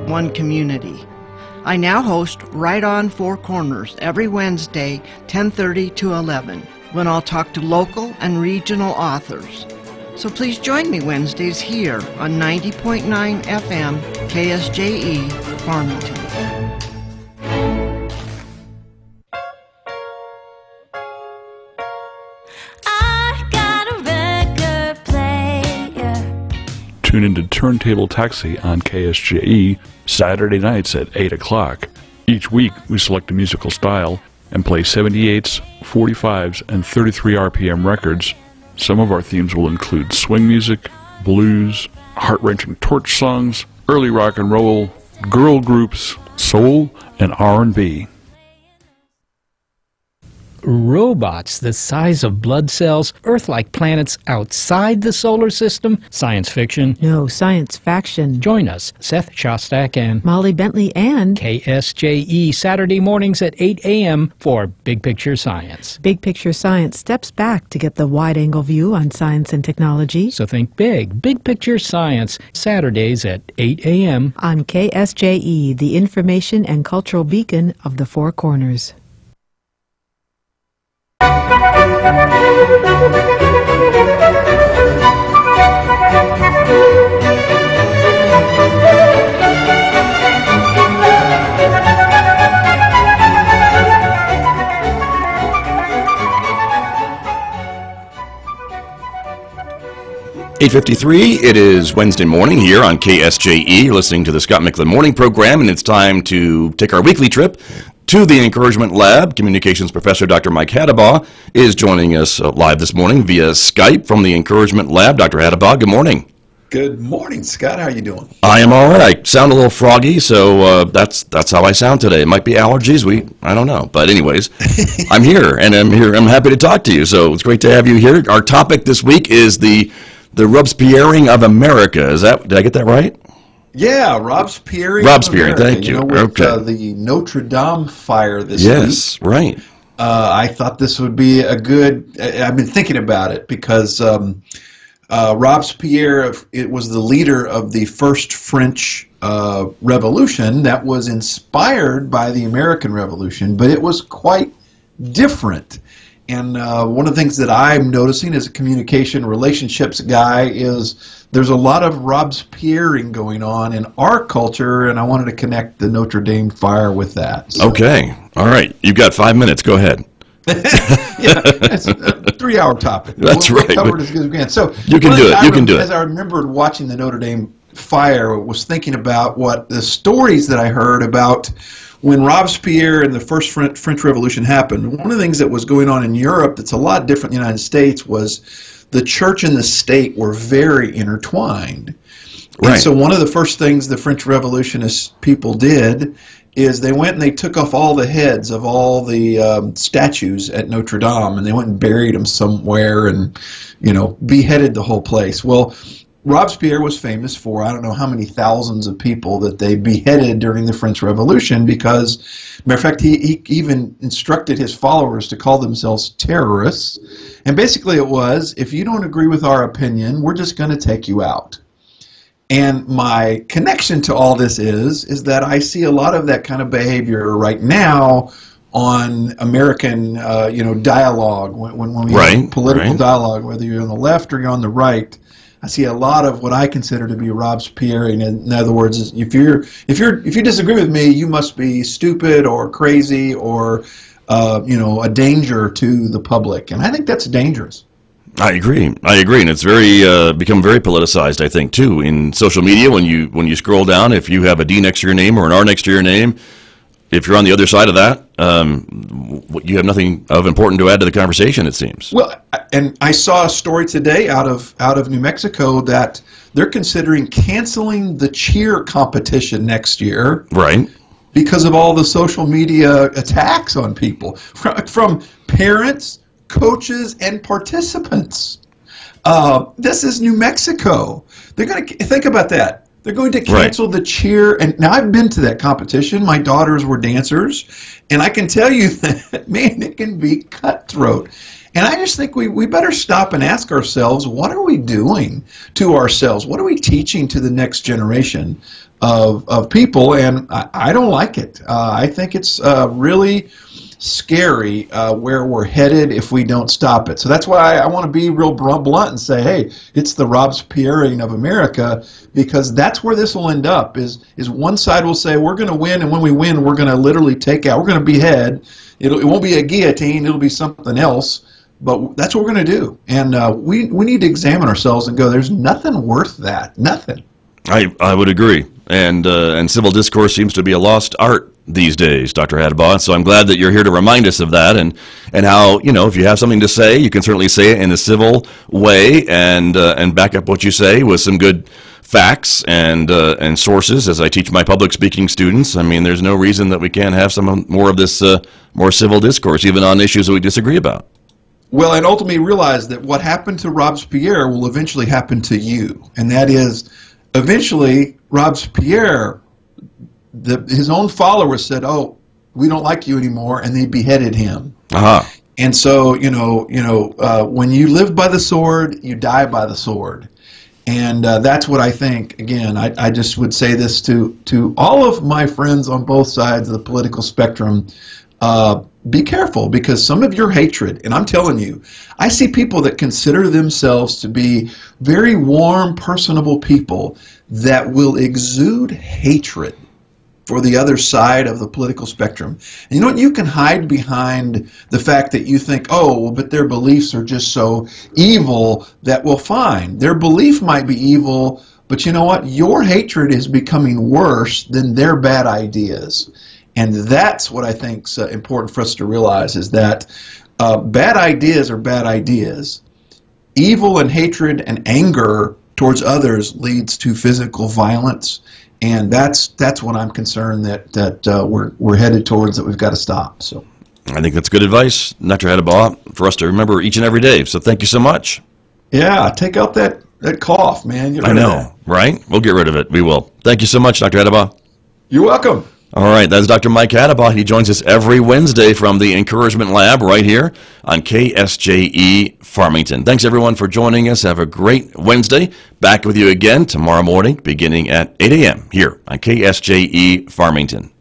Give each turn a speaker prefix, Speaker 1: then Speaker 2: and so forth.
Speaker 1: one community. I now host Right on Four Corners every Wednesday, 10:30 to 11, when I'll talk to local and regional authors. So please join me Wednesdays here on 90.9 FM, KSJE, Farmington.
Speaker 2: Tune into Turntable Taxi on KSJE Saturday nights at 8 o'clock. Each week, we select a musical style and play 78s, 45s, and 33 RPM records. Some of our themes will include swing music, blues, heart-wrenching torch songs, early rock and roll, girl groups, soul, and R&B.
Speaker 3: Robots the size of blood cells, Earth-like planets outside the solar system, science fiction.
Speaker 4: No, science faction.
Speaker 3: Join us, Seth Shostak and
Speaker 4: Molly Bentley and
Speaker 3: KSJE Saturday mornings at 8 a.m. for Big Picture Science.
Speaker 4: Big Picture Science steps back to get the wide-angle view on science and technology.
Speaker 3: So think big. Big Picture Science, Saturdays at 8 a.m.
Speaker 4: on KSJE, the information and cultural beacon of the Four Corners.
Speaker 5: 8:53, it is Wednesday morning here on KSJE. You're listening to the Scott Michlin Morning Program, and it's time to take our weekly trip to the Encouragement Lab. Communications Professor Dr. Mike Hadabaugh is joining us live this morning via Skype from the Encouragement Lab. Dr. Hadabaugh, good morning.
Speaker 6: Good morning, Scott. How are you doing?
Speaker 5: I am all right. I sound a little froggy, so that's how I sound today. It might be allergies. I don't know. But anyways, I'm here, and I'm happy to talk to you. So it's great to have you here. Our topic this week is the Robespierring of America. Did I get that right?
Speaker 6: Yeah, Robespierring.
Speaker 5: Thank you.
Speaker 6: With the Notre Dame fire this week.
Speaker 5: Yes, right.
Speaker 6: I thought this would be a good. I've been thinking about it because Robespierre, it was the leader of the first French Revolution that was inspired by the American Revolution, but it was quite different. And one of the things that I'm noticing as a communication relationships guy is there's a lot of Robespierring going on in our culture, and I wanted to connect the Notre Dame fire with that. So.
Speaker 5: Okay. All right. You've got 5 minutes. Go ahead.
Speaker 6: Yeah, it's a 3-hour topic.
Speaker 5: That's right.
Speaker 6: We'll cover it as good as we can. So
Speaker 5: you can do it. You can do it.
Speaker 6: As I remembered watching the Notre Dame fire, was thinking about what the stories that I heard about when Robespierre and the first French Revolution happened. One of the things that was going on in Europe that's a lot different in the United States was the church and the state were very intertwined. Right. And so one of the first things the French Revolutionist people did is they went and they took off all the heads of all the statues at Notre Dame, and they went and buried them somewhere and, beheaded the whole place. Well, Robespierre was famous for I don't know how many thousands of people that they beheaded during the French Revolution because, matter of fact, he even instructed his followers to call themselves terrorists. And basically it was, if you don't agree with our opinion, we're just going to take you out. And my connection to all this is that I see a lot of that kind of behavior right now on American, dialogue, when we have political dialogue, whether you're on the left or you're on the right. I see a lot of what I consider to be Robespierring. In other words, if you disagree with me, you must be stupid or crazy or a danger to the public, and I think that's dangerous.
Speaker 5: I agree, and it's become very politicized. I think too in social media. When you scroll down, if you have a D next to your name or an R next to your name, if you're on the other side of that, you have nothing of important to add to the conversation, it seems.
Speaker 6: Well, and I saw a story today out of New Mexico that they're considering canceling the cheer competition next year.
Speaker 5: Right.
Speaker 6: Because of all the social media attacks on people from parents, coaches, and participants. This is New Mexico. They're going to think about that. They're going to cancel the cheer. And now I've been to that competition. My daughters were dancers. And I can tell you that, man, it can be cutthroat. And I just think we better stop and ask ourselves, what are we doing to ourselves? What are we teaching to the next generation? of people, and I don't like it. I think it's really scary where we're headed if we don't stop it. So that's why I want to be real blunt and say, hey, it's the Robespierreing of America, because that's where this will end up, is one side will say, we're going to win, and when we win, we're going to literally take out, we're going to behead. It won't be a guillotine, it'll be something else, but that's what we're going to do. And we need to examine ourselves and go, there's nothing worth that, nothing.
Speaker 5: I would agree. And civil discourse seems to be a lost art these days, Dr. Hadebaugh. So I'm glad that you're here to remind us of that, and how, if you have something to say, you can certainly say it in a civil way, and back up what you say with some good facts and sources. As I teach my public speaking students, I mean, there's no reason that we can't have some more of this more civil discourse, even on issues that we disagree about.
Speaker 6: Well, and ultimately realize that what happened to Robespierre will eventually happen to you, and that is, eventually Robespierre, his own followers said, "Oh, we don't like you anymore," and they beheaded him. And so, when you live by the sword, you die by the sword. And that's what I think. Again, I just would say this to all of my friends on both sides of the political spectrum. Be careful, because some of your hatred, and I'm telling you, I see people that consider themselves to be very warm, personable people that will exude hatred for the other side of the political spectrum. And you know what? You can hide behind the fact that you think, oh, well, but their beliefs are just so evil that, well, fine. Their belief might be evil, but you know what? Your hatred is becoming worse than their bad ideas. And that's what I think is important for us to realize, is that bad ideas are bad ideas. Evil and hatred and anger towards others leads to physical violence. And that's what I'm concerned that we're headed towards, that we've got to stop. So
Speaker 5: I think that's good advice, Dr. Hadebaugh, for us to remember each and every day. So thank you so much.
Speaker 6: Yeah, take out that cough, man. Get rid
Speaker 5: I know,
Speaker 6: of that.
Speaker 5: right? We'll get rid of it. We will. Thank you so much, Dr. Hadebaugh.
Speaker 6: You're welcome.
Speaker 5: All right, that's Dr. Mike Hadebaugh. He joins us every Wednesday from the Encouragement Lab right here on KSJE Farmington. Thanks, everyone, for joining us. Have a great Wednesday. Back with you again tomorrow morning beginning at 8 a.m. here on KSJE Farmington.